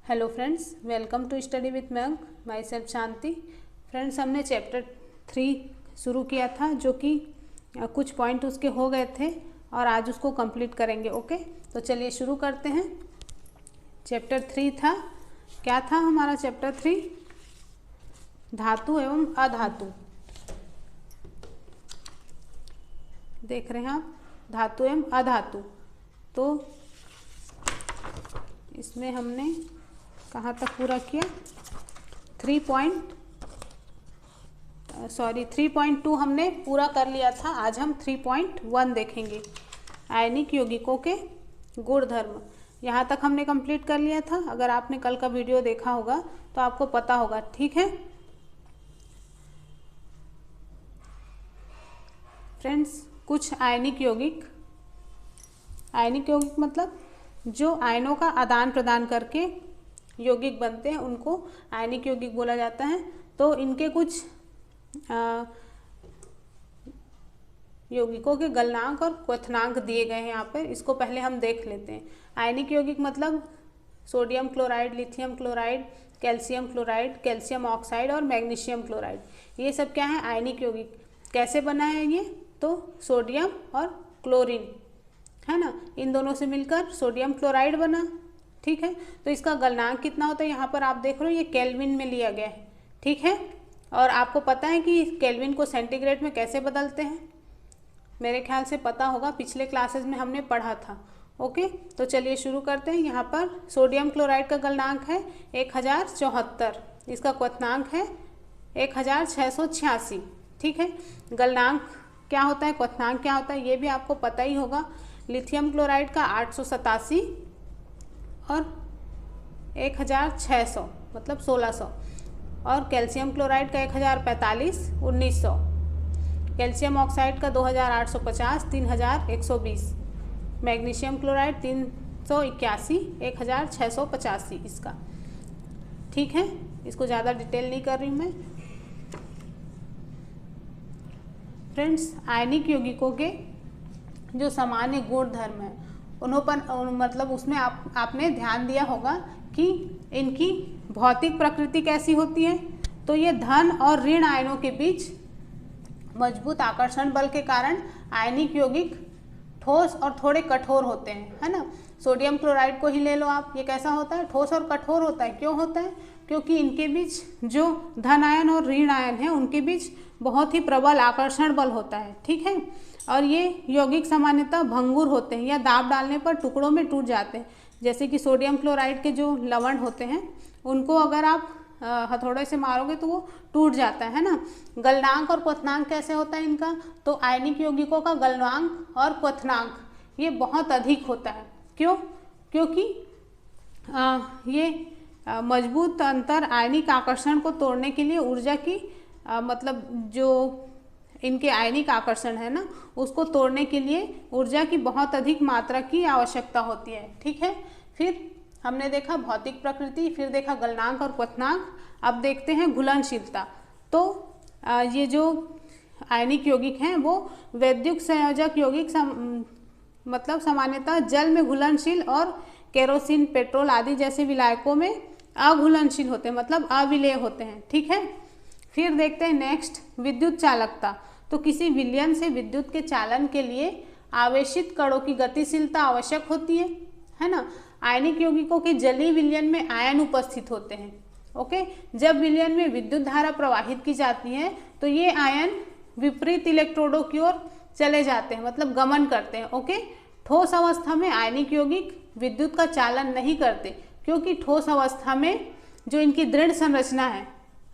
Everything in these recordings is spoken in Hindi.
Hello friends, welcome to study with ma'am. Myself Shanti. Friends, हमने चैप्टर 3 शुरू किया था जो कि कुछ पॉइंट उसके हो गए थे और आज उसको कंप्लीट करेंगे। ओके, तो चलिए शुरू करते हैं। चैप्टर 3 था, क्या था हमारा चैप्टर 3? धातु एवं अधातु। देख रहे हैं आप, धातु एवं अधातु। तो इसमें हमने कहाँ तक पूरा किया? 3.2 हमने पूरा कर लिया था। आज हम 3.1 देखेंगे, आयनिक यौगिकों के गुणधर्म। यहाँ तक हमने कंप्लीट कर लिया था। अगर आपने कल का वीडियो देखा होगा तो आपको पता होगा, ठीक है फ्रेंड्स। कुछ आयनिक यौगिक मतलब जो आयनों का आदान प्रदान करके यौगिक बनते हैं उनको आयनिक यौगिक बोला जाता है। तो इनके कुछ यौगिकों के गलनांक और क्वथनांक दिए गए हैं यहाँ पर। इसको पहले हम देख लेते हैं। आयनिक यौगिक मतलब sodium chloride, lithium chloride, calcium chloride, calcium oxide और मैग्नीशियम क्लोराइड। ये सब क्या है? आयनिक यौगिक। कैसे बना है ये? तो सोडियम और क्लोरीन है ना, इन दोनों से मिलकर सोडियम क्लोराइड बना। ठीक है, तो इसका गलनांक कितना होता है? यहाँ पर आप देख रहे हो, ये केल्विन में लिया गया है। ठीक है, और आपको पता है कि केल्विन को सेंटीग्रेड में कैसे बदलते हैं? मेरे ख्याल से पता होगा, पिछले क्लासेस में हमने पढ़ा था। ओके, तो चलिए शुरू करते हैं। यहाँ पर सोडियम क्लोराइड का गलनांक है 1074, इसका क्वथनांक है 1686। ठीक है, गलनांक क्या होता है, क्वथनांक क्या होता है, ये भी आपको पता ही होगा। लिथियम क्लोराइड का 887 और 1600 मतलब 1600, और कैल्शियम क्लोराइड का 1045 1900, कैल्शियम ऑक्साइड का 2850 3120, मैग्नीशियम क्लोराइड 381 1685 इसका। ठीक है, इसको ज़्यादा डिटेल नहीं कर रही हूँ मैं। फ्रेंड्स, आयनिक यौगिकों के जो सामान्य गुणधर्म है उन्हों पर मतलब उसमें आपने ध्यान दिया होगा कि इनकी भौतिक प्रकृति कैसी होती है। तो ये धन और ऋण आयनों के बीच मजबूत आकर्षण बल के कारण आयनिक यौगिक ठोस और थोड़े कठोर होते हैं, है ना। सोडियम क्लोराइड को ही ले लो आप, ये कैसा होता है? ठोस और कठोर होता है। क्यों होता है? क्योंकि इनके बीच जो धन आयन और ऋण आयन है उनके बीच बहुत ही प्रबल आकर्षण बल होता है। ठीक है, और ये यौगिक सामान्यतः भंगुर होते हैं या दाब डालने पर टुकड़ों में टूट जाते हैं। जैसे कि सोडियम क्लोराइड के जो लवण होते हैं उनको अगर आप हथौड़े से मारोगे तो वो टूट जाता है ना। गलनांक और क्वथनांक कैसे होता है इनका? तो आयनिक यौगिकों का गलनांक और क्वथनांक ये बहुत अधिक होता है। क्यों? क्योंकि ये मजबूत अंतर आयनिक आकर्षण को तोड़ने के लिए ऊर्जा की मतलब जो इनके आयनिक आकर्षण है ना, उसको तोड़ने के लिए ऊर्जा की बहुत अधिक मात्रा की आवश्यकता होती है। ठीक है, फिर हमने देखा भौतिक प्रकृति, फिर देखा गलनांक और क्वथनांक। अब देखते हैं घुलनशीलता। तो ये जो आयनिक यौगिक हैं वो वैद्युत संयोजक यौगिक मतलब सामान्यतः जल में घुलनशील और केरोसिन, पेट्रोल आदि जैसे विलायकों में अघुलनशील होते हैं, मतलब अविलेय होते हैं। ठीक है, फिर देखते हैं नेक्स्ट, विद्युत चालकता। तो किसी विलयन से विद्युत के चालन के लिए आवेशित कणों की गतिशीलता आवश्यक होती है ना। आयनिक यौगिकों के जलीय विलयन में आयन उपस्थित होते हैं। ओके, जब विलयन में विद्युत धारा प्रवाहित की जाती है तो ये आयन विपरीत इलेक्ट्रोडों की ओर चले जाते हैं, मतलब गमन करते हैं। ओके, ठोस अवस्था में आयनिक यौगिक विद्युत का चालन नहीं करते, क्योंकि ठोस अवस्था में जो इनकी दृढ़ संरचना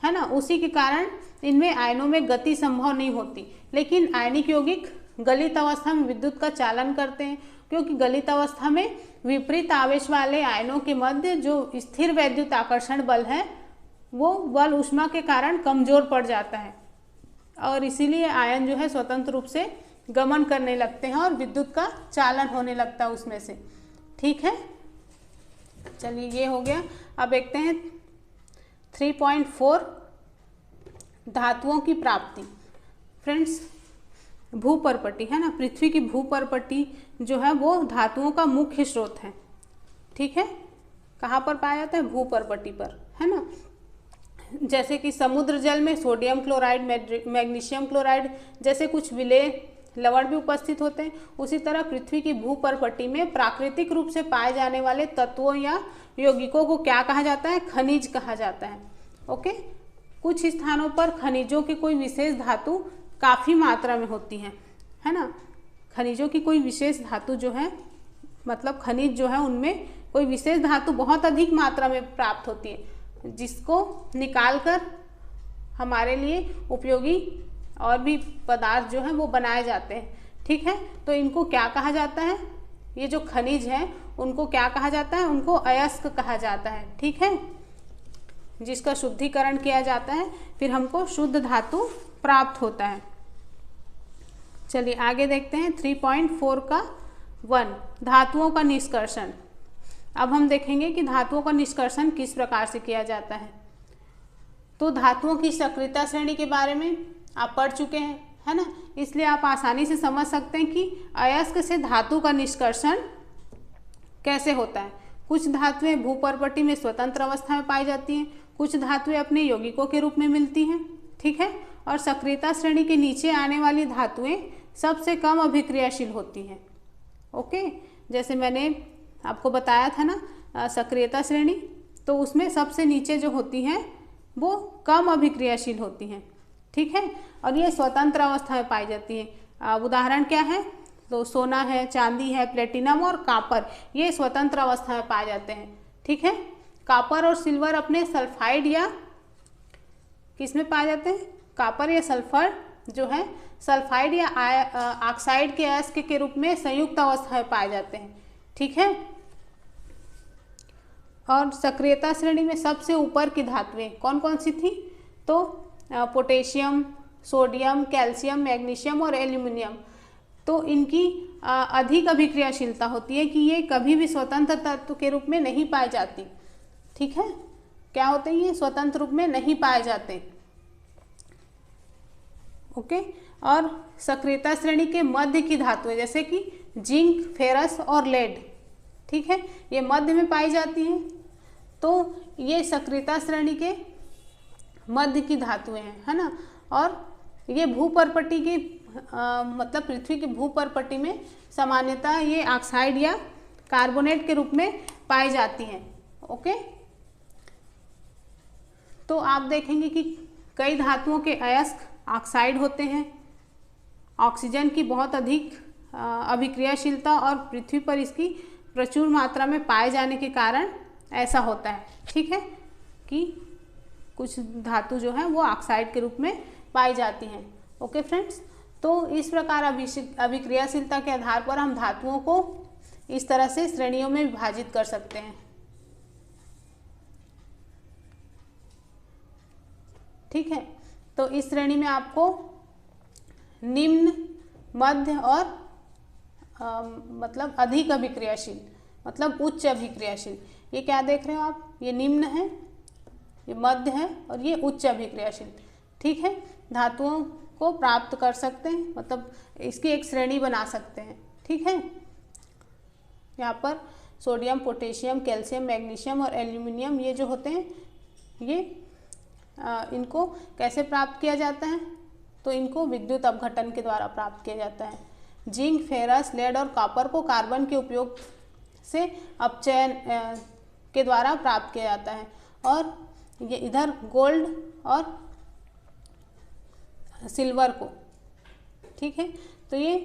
है ना, उसी के कारण इनमें आयनों में गति संभव नहीं होती। लेकिन आयनिक यौगिक गलित अवस्था में विद्युत का चालन करते हैं, क्योंकि गलित अवस्था में विपरीत आवेश वाले आयनों के मध्य जो स्थिर वैद्युत आकर्षण बल है वो बल ऊष्मा के कारण कमजोर पड़ जाता है, और इसीलिए आयन जो है स्वतंत्र रूप से गमन करने लगते हैं और विद्युत का चालन होने लगता है उसमें से। ठीक है, चलिए ये हो गया। अब देखते हैं 3.4, धातुओं की प्राप्ति। फ्रेंड्स, भूपर्पटी है ना, पृथ्वी की भूपर्पटी जो है वो धातुओं का मुख्य स्रोत है। ठीक है, कहाँ पर पाया जाता है? भूपर्पटी पर, है ना। जैसे कि समुद्र जल में सोडियम क्लोराइड, मैग्नीशियम क्लोराइड जैसे कुछ विलेय लवण भी उपस्थित होते हैं, उसी तरह पृथ्वी की भूपर्पटी में प्राकृतिक रूप से पाए जाने वाले तत्वों या यौगिकों को क्या कहा जाता है? खनिज कहा जाता है। ओके, कुछ स्थानों पर खनिजों की कोई विशेष धातु काफ़ी मात्रा में होती है ना। खनिजों की कोई विशेष धातु जो है, मतलब खनिज जो है उनमें कोई विशेष धातु बहुत अधिक मात्रा में प्राप्त होती है, जिसको निकालकर हमारे लिए उपयोगी और भी पदार्थ जो हैं वो बनाए जाते हैं। ठीक है, तो इनको क्या कहा जाता है? ये जो खनिज हैं उनको क्या कहा जाता है? उनको अयस्क कहा जाता है। ठीक है, जिसका शुद्धिकरण किया जाता है, फिर हमको शुद्ध धातु प्राप्त होता है। चलिए आगे देखते हैं 3.4 का 1, धातुओं का निष्कर्षण। अब हम देखेंगे कि धातुओं का निष्कर्षण किस प्रकार से किया जाता है। तो धातुओं की सक्रियता श्रेणी के बारे में आप पढ़ चुके हैं, है ना, इसलिए आप आसानी से समझ सकते हैं कि अयस्क से धातु का निष्कर्षण कैसे होता है। कुछ धातुएं भूपर्पटी में स्वतंत्र अवस्था में पाई जाती हैं, कुछ धातुएं अपने यौगिकों के रूप में मिलती हैं। ठीक है, और सक्रियता श्रेणी के नीचे आने वाली धातुएं सबसे कम अभिक्रियाशील होती हैं। ओके, जैसे मैंने आपको बताया था ना सक्रियता श्रेणी, तो उसमें सबसे नीचे जो होती हैं वो कम अभिक्रियाशील होती हैं। ठीक है, और ये स्वतंत्र अवस्था में पाई जाती है। उदाहरण क्या है? तो सोना है, चांदी है, प्लेटिनम और कॉपर, ये स्वतंत्र अवस्था में पाए जाते हैं। ठीक है, कॉपर और सिल्वर अपने सल्फाइड या किस में पाए जाते हैं? कॉपर या सल्फर जो है सल्फाइड या ऑक्साइड के अयस्क के रूप में संयुक्त अवस्था में पाए जाते हैं। ठीक है, और सक्रियता श्रेणी में सबसे ऊपर की धातुएं कौन कौन सी थी? तो पोटेशियम, सोडियम, कैल्शियम, मैग्नीशियम और एल्यूमिनियम। तो इनकी अधिक अभिक्रियाशीलता होती है कि ये कभी भी स्वतंत्र तत्व के रूप में नहीं पाए जाती। ठीक है, क्या होते हैं? ये स्वतंत्र रूप में नहीं पाए जाते। ओके, और सक्रियता श्रेणी के मध्य की धातुएं जैसे कि जिंक, फेरस और लेड, ठीक है, ये मध्य में पाई जाती हैं। तो ये सक्रियता श्रेणी के मध्य की धातुएं हैं, है ना। और ये भूपर्पटी की मतलब पृथ्वी की भूपर्पटी में सामान्यतः ये ऑक्साइड या कार्बोनेट के रूप में पाई जाती हैं। ओके, तो आप देखेंगे कि कई धातुओं के अयस्क ऑक्साइड होते हैं। ऑक्सीजन की बहुत अधिक अभिक्रियाशीलता और पृथ्वी पर इसकी प्रचुर मात्रा में पाए जाने के कारण ऐसा होता है। ठीक है, कि कुछ धातु जो है वो ऑक्साइड के रूप में पाई जाती हैं। ओके फ्रेंड्स, तो इस प्रकार अभिक्रियाशीलता के आधार पर हम धातुओं को इस तरह से श्रेणियों में विभाजित कर सकते हैं। ठीक है, तो इस श्रेणी में आपको निम्न, मध्य और मतलब अधिक अभिक्रियाशील, मतलब उच्च अभिक्रियाशील, ये क्या देख रहे हो आप? ये निम्न है, ये मध्य है और ये उच्च अभिक्रियाशील। ठीक है, धातुओं को प्राप्त कर सकते हैं, मतलब इसकी एक श्रेणी बना सकते हैं। ठीक है, यहाँ पर सोडियम, पोटेशियम, कैल्शियम, मैग्नीशियम और एल्यूमिनियम ये जो होते हैं ये इनको कैसे प्राप्त किया जाता है? तो इनको विद्युत अपघटन के द्वारा प्राप्त किया जाता है। जिंक, फेरस, लेड और कॉपर को कार्बन के उपयोग से अपचयन के द्वारा प्राप्त किया जाता है। और ये इधर गोल्ड और सिल्वर को, ठीक है, तो ये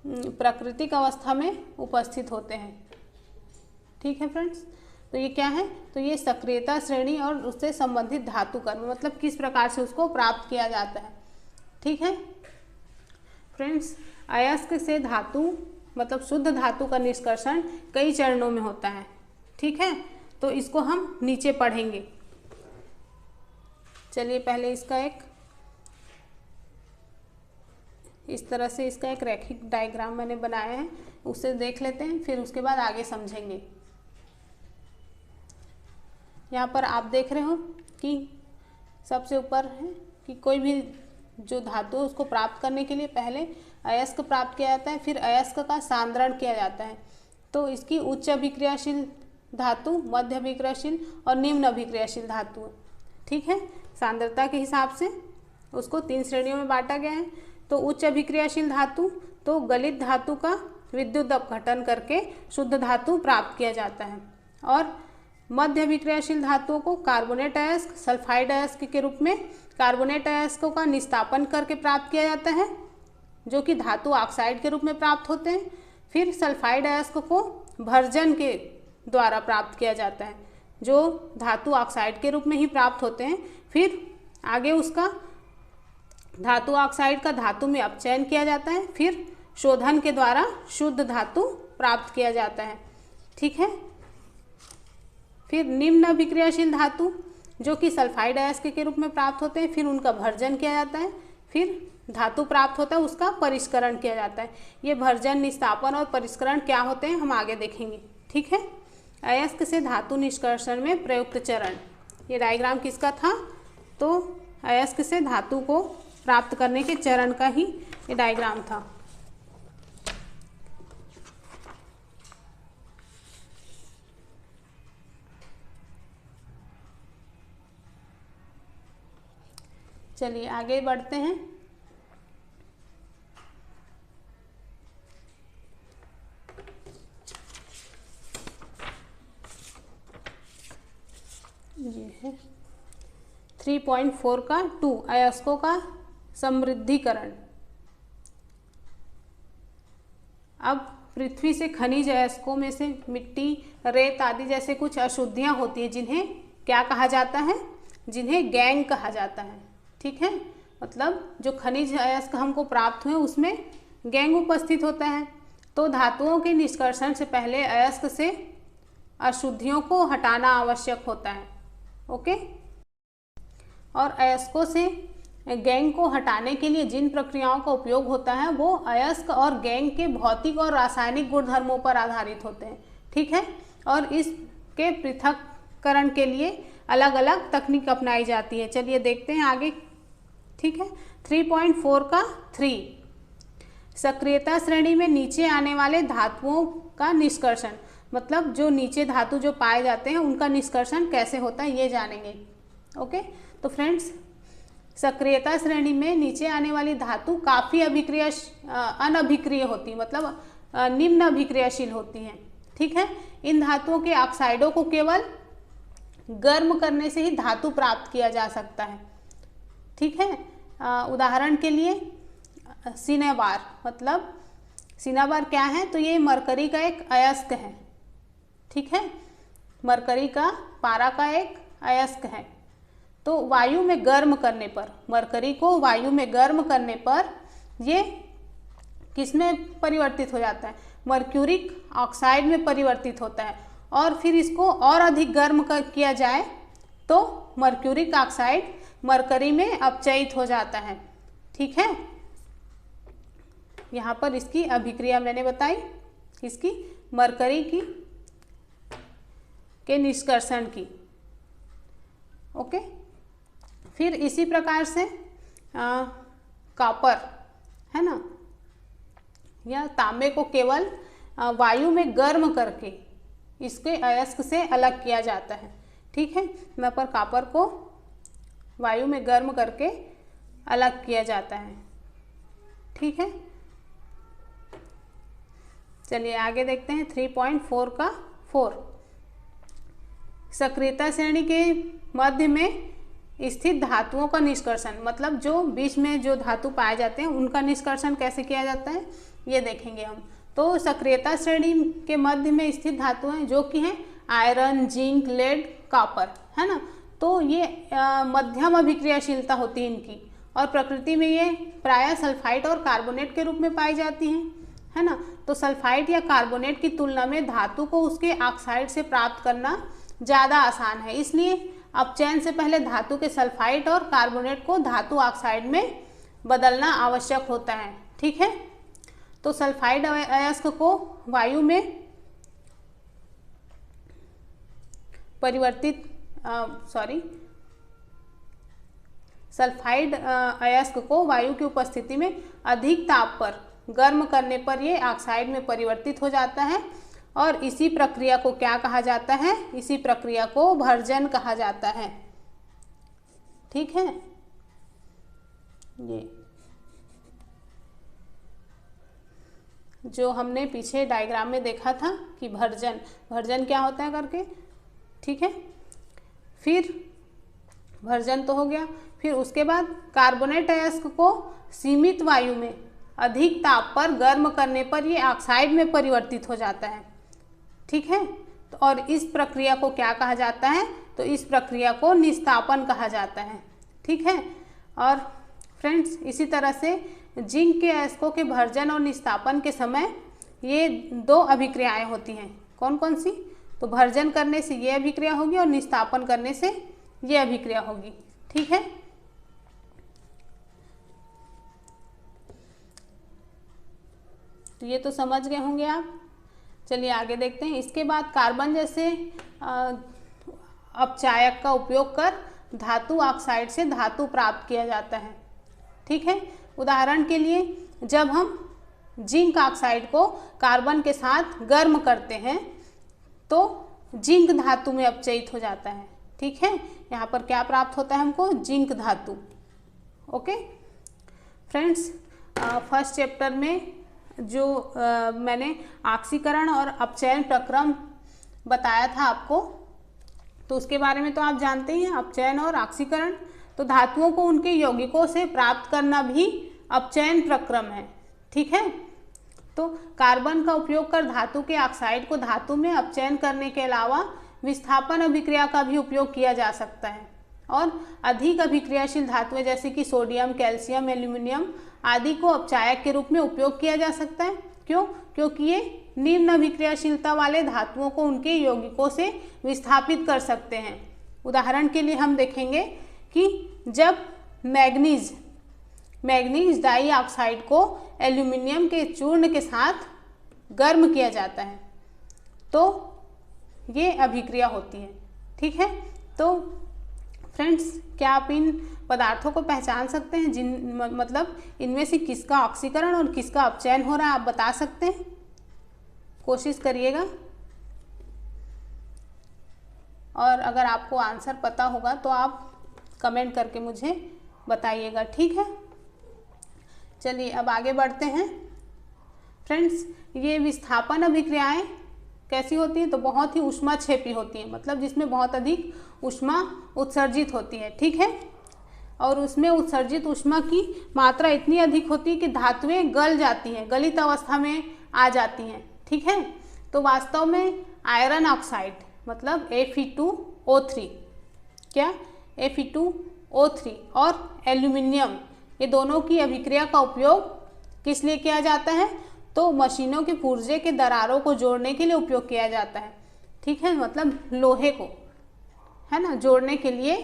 प्राकृतिक अवस्था में उपस्थित होते हैं। ठीक है फ्रेंड्स, तो ये क्या है? तो ये सक्रियता श्रेणी और उससे संबंधित धातु कर्म, मतलब किस प्रकार से उसको प्राप्त किया जाता है। ठीक है फ्रेंड्स, अयस्क से धातु मतलब शुद्ध धातु का निष्कर्षण कई चरणों में होता है। ठीक है, तो इसको हम नीचे पढ़ेंगे। चलिए पहले इसका एक इस तरह से इसका एक रैखिक डायग्राम मैंने बनाया है, उससे देख लेते हैं, फिर उसके बाद आगे समझेंगे। यहाँ पर आप देख रहे हो कि सबसे ऊपर है कि कोई भी जो धातु है उसको प्राप्त करने के लिए पहले अयस्क प्राप्त किया जाता है, फिर अयस्क का सांद्रण किया जाता है। तो इसकी उच्च अभिक्रियाशील धातु, मध्य अभिक्रियाशील और निम्न अभिक्रियाशील धातु। ठीक है, सांद्रता के हिसाब से उसको 3 श्रेणियों में बांटा गया है। तो उच्च अभिक्रियाशील धातु, तो गलित धातु का विद्युत अपघटन करके शुद्ध धातु प्राप्त किया जाता है। और मध्य अभिक्रियाशील धातुओं को कार्बोनेट अयस्क, सल्फाइड अयस्क के रूप में कार्बोनेट अयस्कों का निस्तापन करके प्राप्त किया जाता है, जो कि धातु ऑक्साइड के रूप में प्राप्त होते हैं। फिर सल्फाइड अयस्क को भर्जन के द्वारा प्राप्त किया जाता है, जो धातु ऑक्साइड के रूप में ही प्राप्त होते हैं। फिर आगे उसका धातु ऑक्साइड का धातु में अपचयन किया जाता है, फिर शोधन के द्वारा शुद्ध धातु प्राप्त किया जाता है। ठीक है, फिर निम्न अभिक्रियाशील धातु जो कि सल्फाइड अयस्क के रूप में प्राप्त होते हैं, फिर उनका भर्जन किया जाता है, फिर धातु प्राप्त होता है, उसका परिष्करण किया जाता है। ये भर्जन, निस्तापन और परिष्करण क्या होते हैं हम आगे देखेंगे। ठीक है, अयस्क से धातु निष्कर्षण में प्रयुक्त चरण, ये डायग्राम किसका था? तो अयस्क से धातु को प्राप्त करने के चरण का ही ये डायग्राम था। चलिए आगे बढ़ते हैं। ये है 3.4 का 2 अयस्कों का समृद्धिकरण। अब पृथ्वी से खनिज अयस्कों में से मिट्टी, रेत आदि जैसे कुछ अशुद्धियां होती हैं, जिन्हें क्या कहा जाता है? जिन्हें गैंग कहा जाता है। ठीक है, मतलब जो खनिज अयस्क हमको प्राप्त हुए उसमें गैंग उपस्थित होता है। तो धातुओं के निष्कर्षण से पहले अयस्क से अशुद्धियों को हटाना आवश्यक होता है। ओके, और अयस्कों से गैंग को हटाने के लिए जिन प्रक्रियाओं का उपयोग होता है वो अयस्क और गैंग के भौतिक और रासायनिक गुणधर्मों पर आधारित होते हैं। ठीक है, और इसके पृथक्करण के लिए अलग अलग तकनीक अपनाई जाती है। चलिए देखते हैं आगे। ठीक है, 3.4 का 3 सक्रियता श्रेणी में नीचे आने वाले धातुओं का निष्कर्षण, मतलब जो नीचे धातु जो पाए जाते हैं उनका निष्कर्षण कैसे होता है ये जानेंगे। ओके, तो फ्रेंड्स सक्रियता श्रेणी में नीचे आने वाली धातु काफ़ी अनभिक्रिय होती है, मतलब निम्न अभिक्रियाशील होती हैं। ठीक है, इन धातुओं के ऑक्साइडों को केवल गर्म करने से ही धातु प्राप्त किया जा सकता है। ठीक है, उदाहरण के लिए सिनेबार, मतलब सिनेबार क्या है? तो ये मरकरी का एक अयस्क है। ठीक है, मरकरी का पारा का एक अयस्क है। तो वायु में गर्म करने पर, मरकरी को वायु में गर्म करने पर ये किसमें परिवर्तित हो जाता है? मर्क्यूरिक ऑक्साइड में परिवर्तित होता है। और फिर इसको और अधिक गर्म किया जाए तो मर्क्यूरिक ऑक्साइड मरकरी में अपचयित हो जाता है। ठीक है, यहाँ पर इसकी अभिक्रिया मैंने बताई, इसकी मरकरी की के निष्कर्षण की। ओके, फिर इसी प्रकार से कॉपर है ना, या तांबे को केवल वायु में गर्म करके इसके अयस्क से अलग किया जाता है। ठीक है, यहाँ पर कॉपर को वायु में गर्म करके अलग किया जाता है। ठीक है, चलिए आगे देखते हैं 3.4 का 4 सक्रियता श्रेणी के मध्य में स्थित धातुओं का निष्कर्षण, मतलब जो बीच में जो धातु पाए जाते हैं उनका निष्कर्षण कैसे किया जाता है ये देखेंगे हम। तो सक्रियता श्रेणी के मध्य में स्थित धातुएं जो कि हैं आयरन, जिंक, लेड, कॉपर, है ना। तो ये मध्यम अभिक्रियाशीलता होती है इनकी, और प्रकृति में ये प्रायः सल्फाइड और कार्बोनेट के रूप में पाई जाती हैं, है ना। तो सल्फाइड या कार्बोनेट की तुलना में धातु को उसके ऑक्साइड से प्राप्त करना ज़्यादा आसान है, इसलिए अपचयन से पहले धातु के सल्फाइड और कार्बोनेट को धातु ऑक्साइड में बदलना आवश्यक होता है। ठीक है, तो सल्फाइड अयस्क को वायु में परिवर्तित सल्फाइड अयस्क को वायु की उपस्थिति में अधिक ताप पर गर्म करने पर ये ऑक्साइड में परिवर्तित हो जाता है, और इसी प्रक्रिया को क्या कहा जाता है? इसी प्रक्रिया को भर्जन कहा जाता है। ठीक है, ये जो हमने पीछे डायग्राम में देखा था कि भर्जन, भर्जन क्या होता है करके। ठीक है, फिर भर्जन तो हो गया, फिर उसके बाद कार्बोनेट अयस्क को सीमित वायु में अधिक ताप पर गर्म करने पर ये ऑक्साइड में परिवर्तित हो जाता है। ठीक है, तो और इस प्रक्रिया को क्या कहा जाता है? तो इस प्रक्रिया को निस्तापन कहा जाता है। ठीक है, और फ्रेंड्स इसी तरह से जिंक के अयस्कों के भर्जन और निस्तापन के समय ये दो अभिक्रियाएं होती हैं। कौन कौन सी? तो भर्जन करने से ये अभिक्रिया होगी और निस्तापन करने से ये अभिक्रिया होगी। ठीक है, तो ये तो समझ गए होंगे आप। चलिए आगे देखते हैं। इसके बाद कार्बन जैसे अपचायक का उपयोग कर धातु ऑक्साइड से धातु प्राप्त किया जाता है। ठीक है, उदाहरण के लिए जब हम जिंक ऑक्साइड को कार्बन के साथ गर्म करते हैं तो जिंक धातु में अपचयित हो जाता है। ठीक है, यहाँ पर क्या प्राप्त होता है हमको? जिंक धातु। ओके फ्रेंड्स, फर्स्ट चैप्टर में जो मैंने ऑक्सीकरण और अपचयन प्रक्रम बताया था आपको, तो उसके बारे में तो आप जानते ही हैं। अपचयन और ऑक्सीकरण, तो धातुओं को उनके यौगिकों से प्राप्त करना भी अपचयन प्रक्रम है। ठीक है, तो कार्बन का उपयोग कर धातु के ऑक्साइड को धातु में अपचयन करने के अलावा विस्थापन अभिक्रिया का भी उपयोग किया जा सकता है। और अधिक अभिक्रियाशील धातुएं जैसे कि सोडियम, कैल्शियम, एल्यूमिनियम आदि को अपचायक के रूप में उपयोग किया जा सकता है। क्यों? क्योंकि ये निम्न अभिक्रियाशीलता वाले धातुओं को उनके यौगिकों से विस्थापित कर सकते हैं। उदाहरण के लिए हम देखेंगे कि जब मैग्नीज डाइऑक्साइड को एल्यूमिनियम के चूर्ण के साथ गर्म किया जाता है तो ये अभिक्रिया होती है। ठीक है, तो फ्रेंड्स क्या आप इन पदार्थों को पहचान सकते हैं जिन मतलब इनमें से किसका ऑक्सीकरण और किसका अपचयन हो रहा है? आप बता सकते हैं? कोशिश करिएगा, और अगर आपको आंसर पता होगा तो आप कमेंट करके मुझे बताइएगा। ठीक है, चलिए अब आगे बढ़ते हैं। फ्रेंड्स, ये विस्थापन अभिक्रियाएं कैसी होती हैं? तो बहुत ही ऊष्माक्षेपी होती हैं, मतलब जिसमें बहुत अधिक ऊष्मा उत्सर्जित होती है। ठीक है, और उसमें उत्सर्जित ऊष्मा की मात्रा इतनी अधिक होती है कि धातुएं गल जाती हैं, गलित अवस्था में आ जाती हैं। ठीक है, तो वास्तव में आयरन ऑक्साइड मतलब Fe2O3, क्या Fe2O3 और एल्यूमिनियम, ये दोनों की अभिक्रिया का उपयोग किस लिए किया जाता है? तो मशीनों के पुर्जे के दरारों को जोड़ने के लिए उपयोग किया जाता है। ठीक है, मतलब लोहे को, है ना, जोड़ने के लिए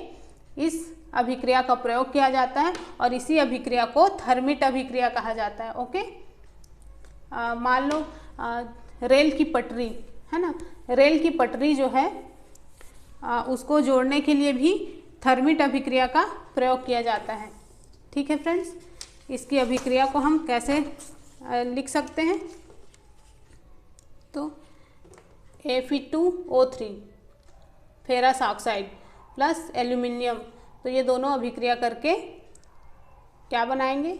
इस अभिक्रिया का प्रयोग किया जाता है और इसी अभिक्रिया को थर्मिट अभिक्रिया कहा जाता है। ओके, मान लो रेल की पटरी, है ना, रेल की पटरी जो है उसको जोड़ने के लिए भी थर्मिट अभिक्रिया का प्रयोग किया जाता है। ठीक है फ्रेंड्स, इसकी अभिक्रिया को हम कैसे लिख सकते हैं? तो Fe2O3 ferrous oxide plus aluminium, तो ये दोनों अभिक्रिया करके क्या बनाएंगे?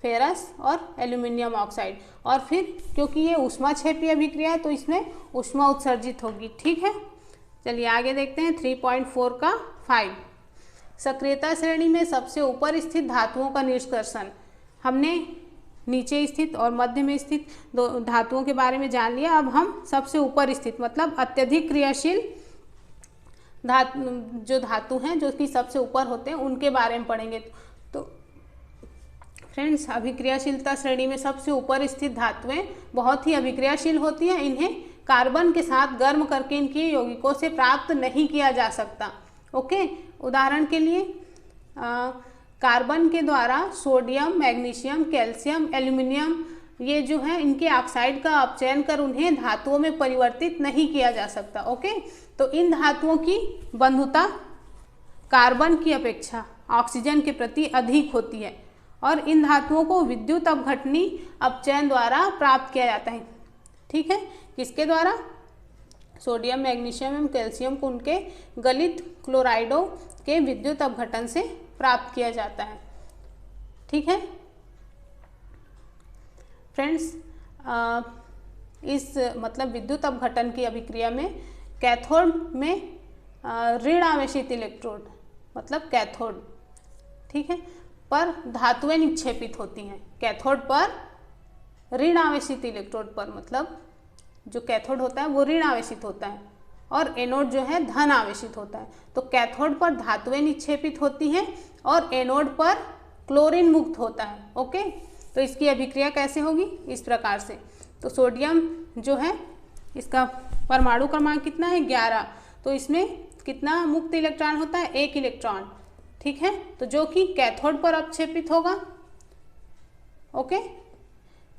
फेरस और एल्यूमिनियम ऑक्साइड। और फिर क्योंकि ये ऊष्माक्षेपी अभिक्रिया है तो इसमें ऊष्मा उत्सर्जित होगी। ठीक है, चलिए आगे देखते हैं 3.4 का 5, सक्रियता श्रेणी में सबसे ऊपर स्थित धातुओं का निष्कर्षण। हमने नीचे स्थित और मध्य में स्थित दो धातुओं के बारे में जान लिया। अब हम सबसे ऊपर स्थित मतलब अत्यधिक क्रियाशील जो धातु हैं जो कि सबसे ऊपर होते हैं उनके बारे में पढ़ेंगे। तो फ्रेंड्स, अभिक्रियाशीलता श्रेणी में सबसे ऊपर स्थित धातुएं बहुत ही अभिक्रियाशील होती हैं। इन्हें कार्बन के साथ गर्म करके इनके यौगिकों से प्राप्त नहीं किया जा सकता। ओके, उदाहरण के लिए कार्बन के द्वारा सोडियम, मैग्नीशियम, कैल्शियम, एल्यूमिनियम ये जो है इनके ऑक्साइड का अपचयन कर उन्हें धातुओं में परिवर्तित नहीं किया जा सकता। ओके, तो इन धातुओं की बंधुता कार्बन की अपेक्षा ऑक्सीजन के प्रति अधिक होती है और इन धातुओं को विद्युत अपघटनी अपचयन द्वारा प्राप्त किया जाता है। ठीक है, किसके द्वारा? सोडियम, मैग्नीशियम एवं कैल्शियम को उनके गलित क्लोराइडों के विद्युत अपघटन से प्राप्त किया जाता है। ठीक है फ्रेंड्स, इस मतलब विद्युत अपघटन की अभिक्रिया में कैथोड में ऋण आवेशित इलेक्ट्रोड मतलब कैथोड, ठीक है, पर धातुएं निक्षेपित होती हैं। कैथोड पर ऋण आवेशित इलेक्ट्रोड पर मतलब जो कैथोड होता है वो ऋण आवेशित होता है और एनोड जो है धन आवेशित होता है। तो कैथोड पर धातुएं निक्षेपित होती हैं और एनोड पर क्लोरीन मुक्त होता है। ओके, तो इसकी अभिक्रिया कैसे होगी? इस प्रकार से। तो सोडियम जो है इसका परमाणु क्रमांक कितना है? 11। तो इसमें कितना मुक्त इलेक्ट्रॉन होता है? 1 इलेक्ट्रॉन। ठीक है, तो जो कि कैथोड पर अपक्षेपित होगा। ओके,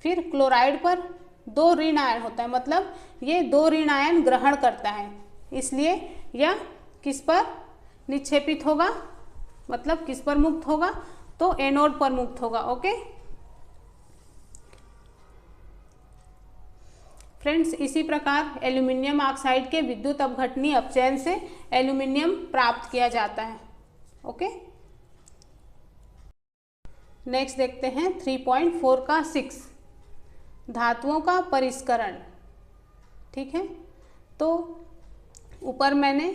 फिर क्लोराइड पर 2 ऋण आयन होता है, मतलब ये 2 ऋण आयन ग्रहण करता है, इसलिए यह किस पर निक्षेपित होगा, मतलब किस पर मुक्त होगा? तो एनोड पर मुक्त होगा। ओके फ्रेंड्स, इसी प्रकार एल्यूमिनियम ऑक्साइड के विद्युत अपघटनीय अपचयन से एल्यूमिनियम प्राप्त किया जाता है। ओके, नेक्स्ट देखते हैं 3.4 का 6 धातुओं का परिष्करण। ठीक है, तो ऊपर मैंने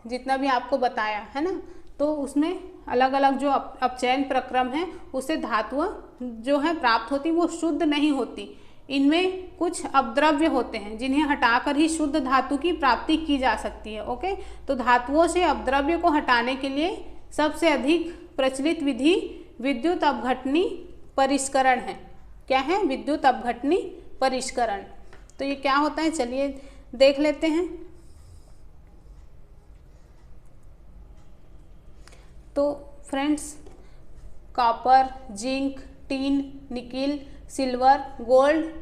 जितना भी आपको बताया है ना, तो उसमें अलग अलग जो अपचयन प्रक्रम है उससे धातुएं जो है प्राप्त होती वो शुद्ध नहीं होती। इनमें कुछ अपद्रव्य होते हैं जिन्हें हटाकर ही शुद्ध धातु की प्राप्ति की जा सकती है। ओके, तो धातुओं से अपद्रव्य को हटाने के लिए सबसे अधिक प्रचलित विधि विद्युत अपघटनी परिष्करण है। क्या है? विद्युत अपघटनी परिष्करण। तो ये क्या होता है, चलिए देख लेते हैं। तो friends, copper, zinc, tin, nickel, silver, gold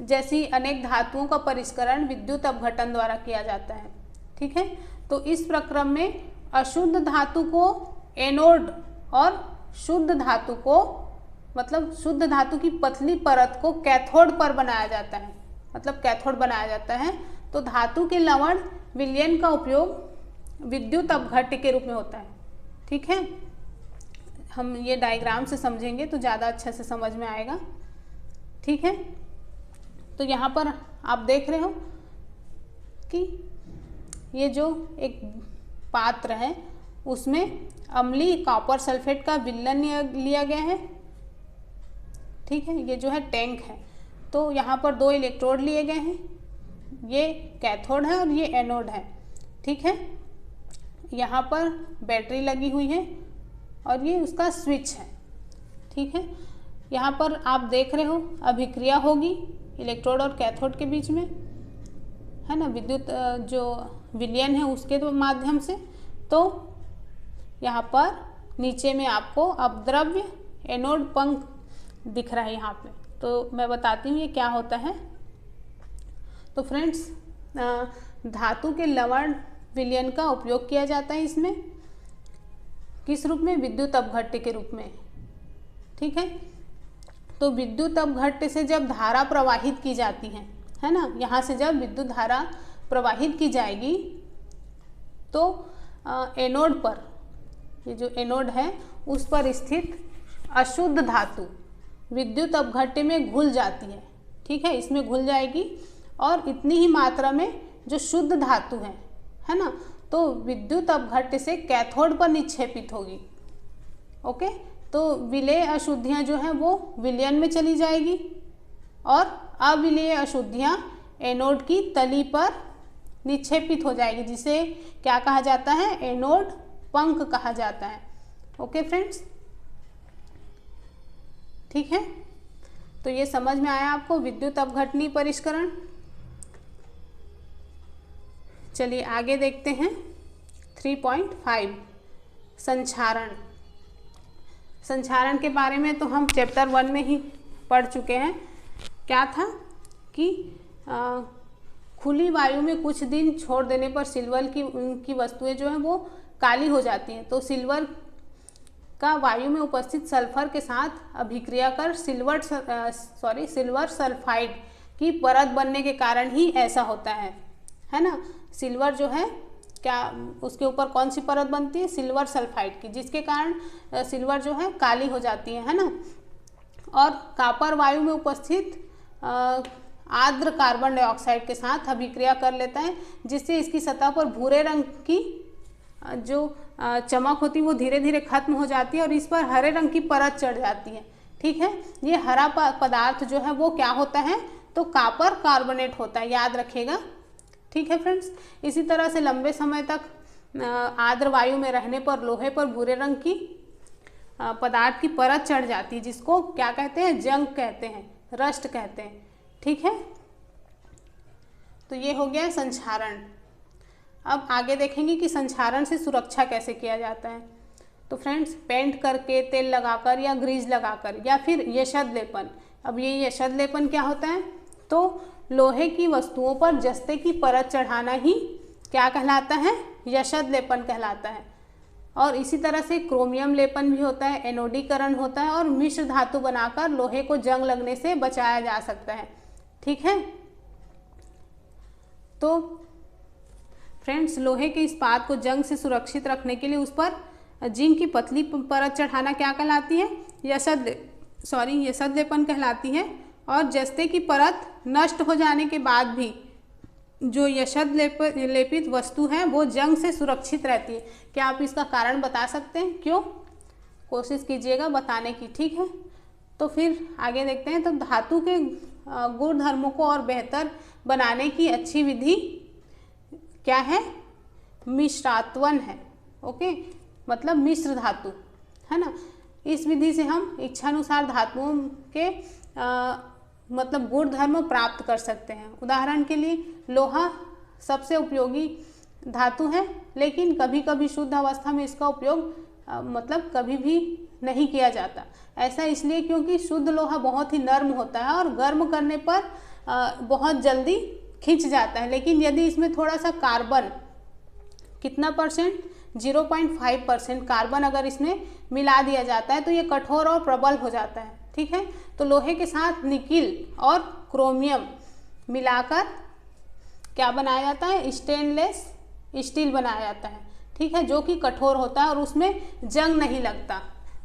जैसी अनेक धातुओं का परिष्करण विद्युत अपघटन द्वारा किया जाता है। ठीक है, तो इस प्रक्रम में अशुद्ध धातु को एनोड और शुद्ध धातु को मतलब शुद्ध धातु की पतली परत को कैथोड पर बनाया जाता है, मतलब कैथोड बनाया जाता है। तो धातु के लवण विलयन का उपयोग विद्युत अपघट्य के रूप में होता है। ठीक है, हम ये डायग्राम से समझेंगे तो ज़्यादा अच्छे से समझ में आएगा। ठीक है, तो यहाँ पर आप देख रहे हो कि ये जो एक पात्र है उसमें अम्लीय कॉपर सल्फेट का विलयन लिया गया है। ठीक है, ये जो है टैंक है, तो यहाँ पर 2 इलेक्ट्रोड लिए गए हैं, ये कैथोड है और ये एनोड है। ठीक है, यहाँ पर बैटरी लगी हुई है और ये उसका स्विच है। ठीक है, यहाँ पर आप देख रहे हो अभिक्रिया होगी इलेक्ट्रोड और कैथोड के बीच में, है ना, विद्युत जो विलयन है उसके माध्यम से। तो यहाँ पर नीचे में आपको अपद्रव्य एनोड पंख दिख रहा है यहाँ पे। तो मैं बताती हूँ ये क्या होता है। तो फ्रेंड्स, धातु के लवण विलयन का उपयोग किया जाता है इसमें, किस रूप में? विद्युत अपघट्य के रूप में। ठीक है, तो विद्युत अपघट्य से जब धारा प्रवाहित की जाती है ना, यहाँ से जब विद्युत धारा प्रवाहित की जाएगी तो एनोड पर, ये जो एनोड है उस पर स्थित अशुद्ध धातु विद्युत अपघट्य में घुल जाती है। ठीक है, इसमें घुल जाएगी और इतनी ही मात्रा में जो शुद्ध धातु है ना, तो विद्युत अपघट्य से कैथोड पर निक्षेपित होगी। ओके, तो विलेय अशुद्धियाँ जो हैं वो विलयन में चली जाएगी और अविलेय अशुद्धियाँ एनोड की तली पर निक्षेपित हो जाएगी, जिसे क्या कहा जाता है? एनोड पंख कहा जाता है। ओके फ्रेंड्स, ठीक है, तो ये समझ में आया आपको विद्युत अपघटनी परिष्करण। चलिए आगे देखते हैं 3.5 संक्षारण। संक्षारण के बारे में तो हम चैप्टर 1 में ही पढ़ चुके हैं। क्या था कि खुली वायु में कुछ दिन छोड़ देने पर सिल्वर की वस्तुएं जो हैं वो काली हो जाती हैं। तो सिल्वर का वायु में उपस्थित सल्फर के साथ अभिक्रिया कर सिल्वर सल्फाइड की परत बनने के कारण ही ऐसा होता है। है ना। सिल्वर जो है क्या, उसके ऊपर कौन सी परत बनती है, सिल्वर सल्फाइड की, जिसके कारण सिल्वर जो है काली हो जाती है ना। और कॉपर वायु में उपस्थित आर्द्र कार्बन डाइऑक्साइड के साथ अभिक्रिया कर लेता है, जिससे इसकी सतह पर भूरे रंग की जो चमक होती है वो धीरे धीरे खत्म हो जाती है और इस पर हरे रंग की परत चढ़ जाती है। ठीक है, ये हरा पदार्थ जो है वो क्या होता है, तो कॉपर कार्बोनेट होता है, याद रखिएगा। ठीक है फ्रेंड्स, इसी तरह से लंबे समय तक आर्द्र वायु में रहने पर लोहे पर भूरे रंग की पदार्थ की परत चढ़ जाती है, जिसको क्या कहते हैं, जंग कहते हैं, रस्ट कहते हैं। ठीक है, तो ये हो गया संक्षारण। अब आगे देखेंगे कि संक्षारण से सुरक्षा कैसे किया जाता है। तो फ्रेंड्स, पेंट करके, तेल लगाकर या ग्रीज लगाकर, या फिर यशद लेपन। अब ये यशद लेपन क्या होता है, तो लोहे की वस्तुओं पर जस्ते की परत चढ़ाना ही क्या कहलाता है, यशद लेपन कहलाता है। और इसी तरह से क्रोमियम लेपन भी होता है, एनोडीकरण होता है, और मिश्र धातु बनाकर लोहे को जंग लगने से बचाया जा सकता है। ठीक है, तो फ्रेंड्स, लोहे के इस्पात को जंग से सुरक्षित रखने के लिए उस पर जिंक की पतली परत चढ़ाना क्या कहलाती है, यशद लेपन कहलाती है। और जस्ते की परत नष्ट हो जाने के बाद भी जो यशद लेपित वस्तु है वो जंग से सुरक्षित रहती है। क्या आप इसका कारण बता सकते हैं, क्यों? कोशिश कीजिएगा बताने की। ठीक है, तो फिर आगे देखते हैं। तो धातु के गुण धर्मों को और बेहतर बनाने की अच्छी विधि क्या है, मिश्रात्वन है। ओके, मतलब मिश्र धातु, है ना। इस विधि से हम इच्छानुसार धातुओं के मतलब गुण धर्म प्राप्त कर सकते हैं। उदाहरण के लिए लोहा सबसे उपयोगी धातु है, लेकिन कभी कभी शुद्ध अवस्था में इसका उपयोग मतलब कभी भी नहीं किया जाता। ऐसा इसलिए क्योंकि शुद्ध लोहा बहुत ही नर्म होता है और गर्म करने पर बहुत जल्दी खिंच जाता है। लेकिन यदि इसमें थोड़ा सा कार्बन, कितना परसेंट, 0.5% कार्बन अगर इसमें मिला दिया जाता है तो ये कठोर और प्रबल हो जाता है। ठीक है, तो लोहे के साथ निकिल और क्रोमियम मिलाकर क्या बनाया जाता है, स्टेनलेस स्टील बनाया जाता है। ठीक है, जो कि कठोर होता है और उसमें जंग नहीं लगता।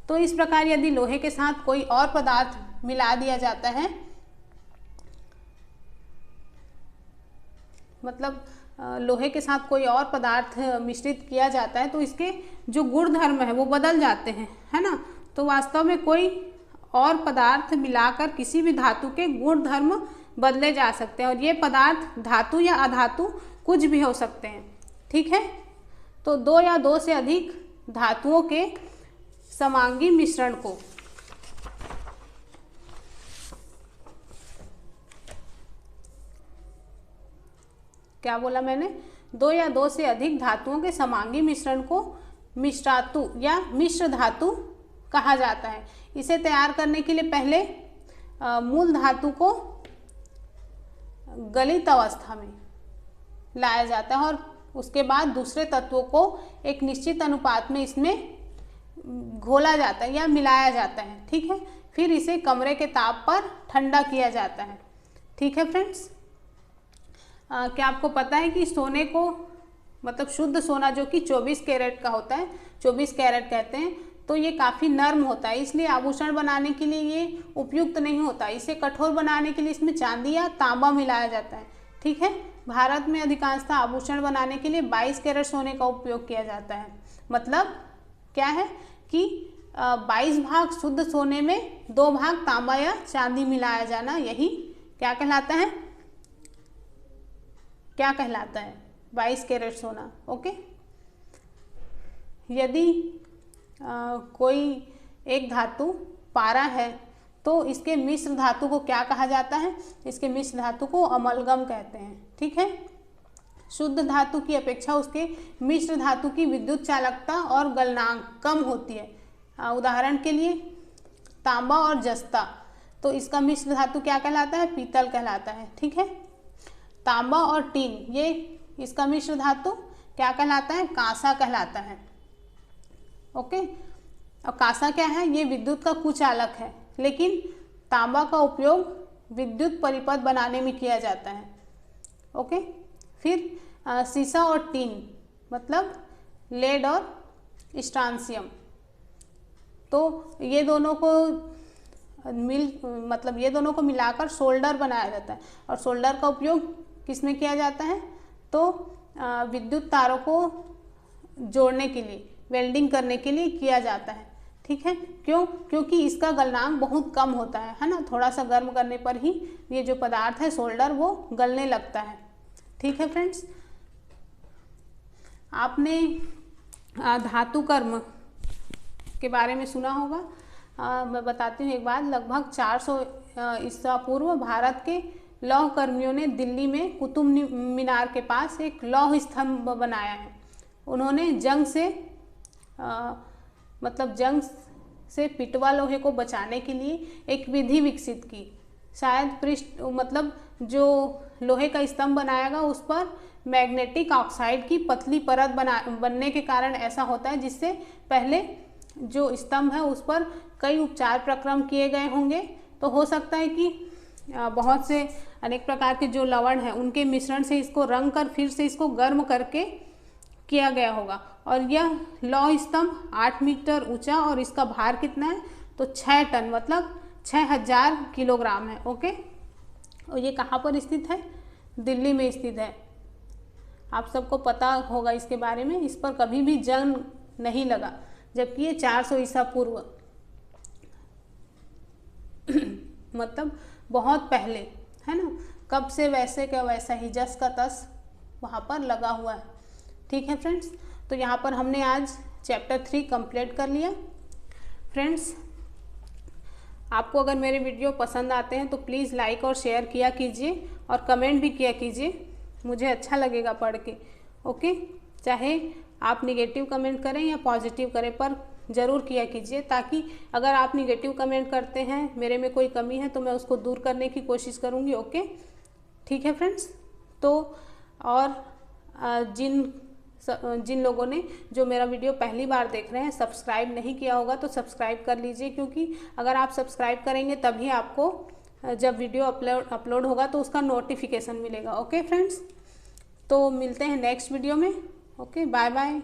तो इस प्रकार यदि लोहे के साथ कोई और पदार्थ मिला दिया जाता है, मतलब लोहे के साथ कोई और पदार्थ मिश्रित किया जाता है, तो इसके जो गुण धर्म है वो बदल जाते हैं, है ना। तो वास्तव में कोई और पदार्थ मिलाकर किसी भी धातु के गुण धर्म बदले जा सकते हैं, और ये पदार्थ धातु या अधातु कुछ भी हो सकते हैं। ठीक है, तो दो या दो से अधिक धातुओं के समांगी मिश्रण को क्या बोला मैंने, दो या दो से अधिक धातुओं के समांगी मिश्रण को मिश्रातु या मिश्र धातु कहा जाता है। इसे तैयार करने के लिए पहले मूल धातु को गलित अवस्था में लाया जाता है और उसके बाद दूसरे तत्वों को एक निश्चित अनुपात में इसमें घोला जाता है या मिलाया जाता है। ठीक है, फिर इसे कमरे के ताप पर ठंडा किया जाता है। ठीक है फ्रेंड्स, क्या आपको पता है कि सोने को, मतलब शुद्ध सोना जो कि 24 कैरेट का होता है, 24 कैरेट कहते हैं, तो ये काफ़ी नर्म होता है, इसलिए आभूषण बनाने के लिए ये उपयुक्त नहीं होता। इसे कठोर बनाने के लिए इसमें चांदी या तांबा मिलाया जाता है। ठीक है, भारत में अधिकांशतः आभूषण बनाने के लिए 22 कैरेट सोने का उपयोग किया जाता है। मतलब क्या है कि 22 भाग शुद्ध सोने में 2 भाग तांबा या चांदी मिलाया जाना, यही क्या कहलाता है, क्या कहलाता है, 22 कैरेट सोना। ओके, यदि कोई एक धातु पारा है तो इसके मिश्र धातु को क्या कहा जाता है, इसके मिश्र धातु को अमलगम कहते हैं। ठीक है, शुद्ध धातु की अपेक्षा उसके मिश्र धातु की विद्युत चालकता और गलनांक कम होती है। उदाहरण के लिए तांबा और जस्ता, तो इसका मिश्र धातु क्या कहलाता है, पीतल कहलाता है। ठीक है, तांबा और टीन, ये इसका मिश्र धातु क्या कहलाता है, कांसा कहलाता है। ओके, और कांसा क्या है, ये विद्युत का कुचालक है, लेकिन तांबा का उपयोग विद्युत परिपथ बनाने में किया जाता है। ओके, फिर सीसा और टीन मतलब लेड और स्ट्रांसियम। तो ये दोनों को ये दोनों को मिलाकर सोल्डर बनाया जाता है। और सोल्डर का उपयोग किस में किया जाता है? तो विद्युत तारों को जोड़ने के लिए, वेल्डिंग करने के लिए किया जाता है। ठीक है, क्यों? क्योंकि इसका गलनांक बहुत कम होता है ना, थोड़ा सा गर्म करने पर ही ये जो पदार्थ है सोल्डर वो गलने लगता है। ठीक है फ्रेंड्स, आपने धातु कर्म के बारे में सुना होगा। मैं बताती हूँ एक बात। लगभग 400 ईसा पूर्व भारत के लौह कर्मियों ने दिल्ली में कुतुब मीनार के पास एक लौह स्तंभ बनाया है। उन्होंने जंग से पिटवा लोहे को बचाने के लिए एक विधि विकसित की। शायद जो लोहे का स्तंभ बनाएगा उस पर मैग्नेटिक ऑक्साइड की पतली परत बनने के कारण ऐसा होता है, जिससे पहले जो स्तंभ है उस पर कई उपचार प्रक्रम किए गए होंगे। तो हो सकता है कि बहुत से अनेक प्रकार के जो लवण हैं उनके मिश्रण से इसको रंग कर फिर से इसको गर्म करके किया गया होगा। और यह लौह स्तंभ 8 मीटर ऊंचा और इसका भार कितना है? तो 6 टन मतलब 6000 किलोग्राम है। ओके, और ये कहाँ पर स्थित है? दिल्ली में स्थित है। आप सबको पता होगा इसके बारे में। इस पर कभी भी जंग नहीं लगा, जबकि ये 400 ईसा पूर्व मतलब बहुत पहले है ना। कब से वैसे क्या वैसा ही जस का तस वहाँ पर लगा हुआ है। ठीक है फ्रेंड्स, तो यहाँ पर हमने आज चैप्टर 3 कंप्लीट कर लिया। फ्रेंड्स, आपको अगर मेरे वीडियो पसंद आते हैं तो प्लीज़ लाइक और शेयर किया कीजिए और कमेंट भी किया कीजिए, मुझे अच्छा लगेगा पढ़ के। ओके, चाहे आप निगेटिव कमेंट करें या पॉजिटिव करें, पर ज़रूर किया कीजिए, ताकि अगर आप निगेटिव कमेंट करते हैं, मेरे में कोई कमी है तो मैं उसको दूर करने की कोशिश करूँगी। ओके, ठीक है फ्रेंड्स। तो और जिन लोगों ने जो मेरा वीडियो पहली बार देख रहे हैं, सब्सक्राइब नहीं किया होगा तो सब्सक्राइब कर लीजिए, क्योंकि अगर आप सब्सक्राइब करेंगे तभी आपको जब वीडियो अपलोड होगा तो उसका नोटिफिकेशन मिलेगा। ओके फ्रेंड्स, तो मिलते हैं नेक्स्ट वीडियो में। Okay, bye bye.